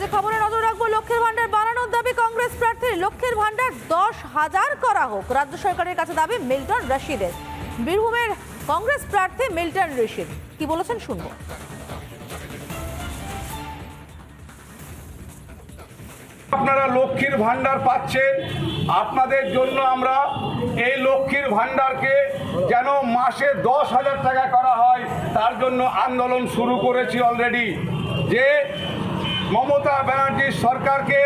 যে খবরে নজর রাখবো, লক্ষ্মীর ভান্ডার বাড়ানোর দাবি কংগ্রেস প্রার্থীর। লক্ষ্মীর ভান্ডার 10,000 করা হোক, রাজ্য সরকারের কাছে দাবি মিল্টন রশিদের। বীরভূমের কংগ্রেস প্রার্থী মিল্টন রশিদ কি বলেছেন শুনবো। আপনারা লক্ষ্মীর ভান্ডার পাচ্ছেন, আপনাদের জন্য আমরা এই লক্ষ্মীর ভান্ডারকে যেন মাসে 10,000 টাকা করা হয় তার জন্য আন্দোলন শুরু করেছি অলরেডি। যে মমতা ব্যানার্জির সরকারকে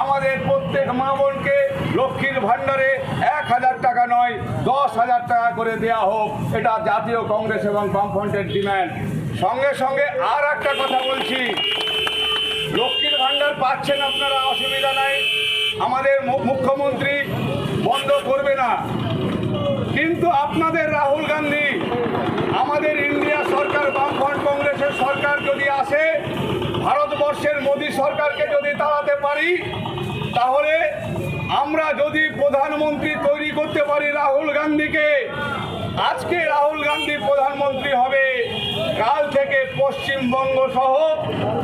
আমাদের প্রত্যেক মা বোনকে লক্ষ্মীর ভান্ডারে 1,000 টাকা নয় 10,000 টাকা করে দেওয়া হোক, এটা জাতীয় কংগ্রেস এবং বামফ্রন্টের ডিম্যান্ড। সঙ্গে সঙ্গে আর একটা কথা বলছি, লক্ষ্মীর ভান্ডার পাচ্ছেন আপনারা, অসুবিধা নাই, আমাদের মুখ্যমন্ত্রী বন্ধ করবে না, কিন্তু আপনাদের রাহুল গান্ধী, আমাদের ইন্ডিয়া সরকার বামফ্রন্ট কংগ্রেসের সরকার যদি আসে, ভারতবর্ষের মোদী সরকারকে যদি তাড়াতে পারি, তাহলে আমরা যদি প্রধানমন্ত্রী তৈরি করতে পারি রাহুল গান্ধীকে, আজকে রাহুল গান্ধী প্রধানমন্ত্রী হবে, কাল থেকে পশ্চিমবঙ্গ সহ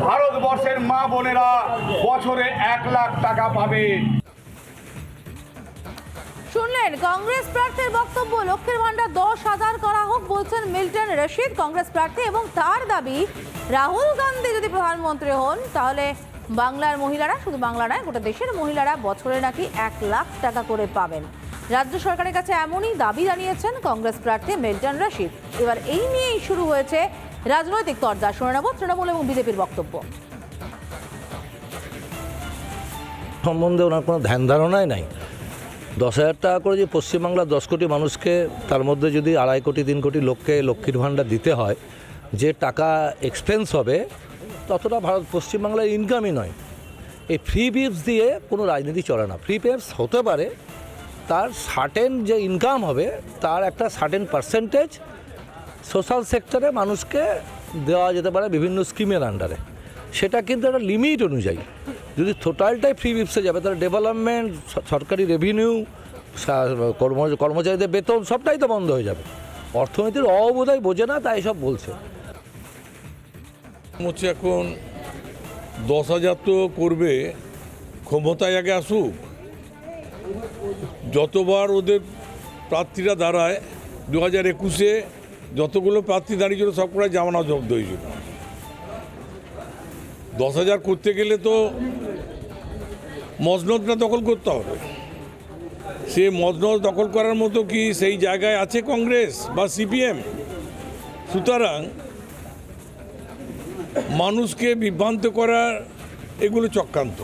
ভারতবর্ষের মা বোনেরা বছরে 1 লাখ টাকা পাবে। শুনলেন কংগ্রেস প্রার্থীর বক্তব্য। লক্ষ্মীর ভান্ডার 10,000 করা হোক বলছেন মিল্টন রশিদ, কংগ্রেস প্রার্থী, এবং তার দাবি রাহুল গান্ধী যদি প্রধানমন্ত্রী হন তাহলে বাংলার মহিলারা, শুধু বাংলা নয় গোটা দেশের মহিলারা বছরে নাকি 1 লাখ টাকা করে পাবেন। রাজ্য সরকারের কাছে এমনই দাবি জানিয়েছেন কংগ্রেস প্রার্থী মিল্টন রশিদ। এবার এই নিয়েই শুরু হয়েছে রাজনৈতিক তরজা। শুনে নেব তৃণমূল এবং বিজেপির বক্তব্য। সম্বন্ধে ওনার কোনো ধ্যান ধারণাই নাই। 10,000 টাকা করে যে পশ্চিমবাংলার 10 কোটি মানুষকে, তার মধ্যে যদি 2.5 কোটি 3 কোটি লোককে লক্ষ্মীর ভাণ্ডার দিতে হয়, যে টাকা এক্সপেন্স হবে ততটা পশ্চিমবাংলার ইনকামই নয়। এই ফ্রি বিপস দিয়ে কোনো রাজনীতি চলে না। ফ্রি বিপস হতে পারে, তার সার্টেন যে ইনকাম হবে তার একটা সার্টেন পার্সেন্টেজ সোশ্যাল সেক্টরে মানুষকে দেওয়া যেতে পারে বিভিন্ন স্কিমের আন্ডারে, সেটা কিন্তু একটা লিমিট অনুযায়ী। যদি টোটালটাই ফ্রি বিপসে যাবে তাহলে ডেভেলপমেন্ট, সরকারি রেভিনিউ, কর্মচারীদের বেতন সবটাই তো বন্ধ হয়ে যাবে। অর্থনীতির অবদায় বোঝে না, তাই সব বলছে। হচ্ছে এখন 10,000 তো করবে, ক্ষমতায় আগে আসুক। যতবার ওদের প্রার্থীরা দাঁড়ায়, 2021-এ যতগুলো প্রার্থী দাঁড়িয়েছিল সবকটাই জামানা জব্দ হয়েছিল। 10,000 করতে গেলে তো মসনদটা দখল করতে হবে। সে মসনদ দখল করার মতো কি সেই জায়গায় আছে কংগ্রেস বা সিপিএম? সুতরাং মানুষকে বিভ্রান্ত করার এগুলো চক্রান্ত।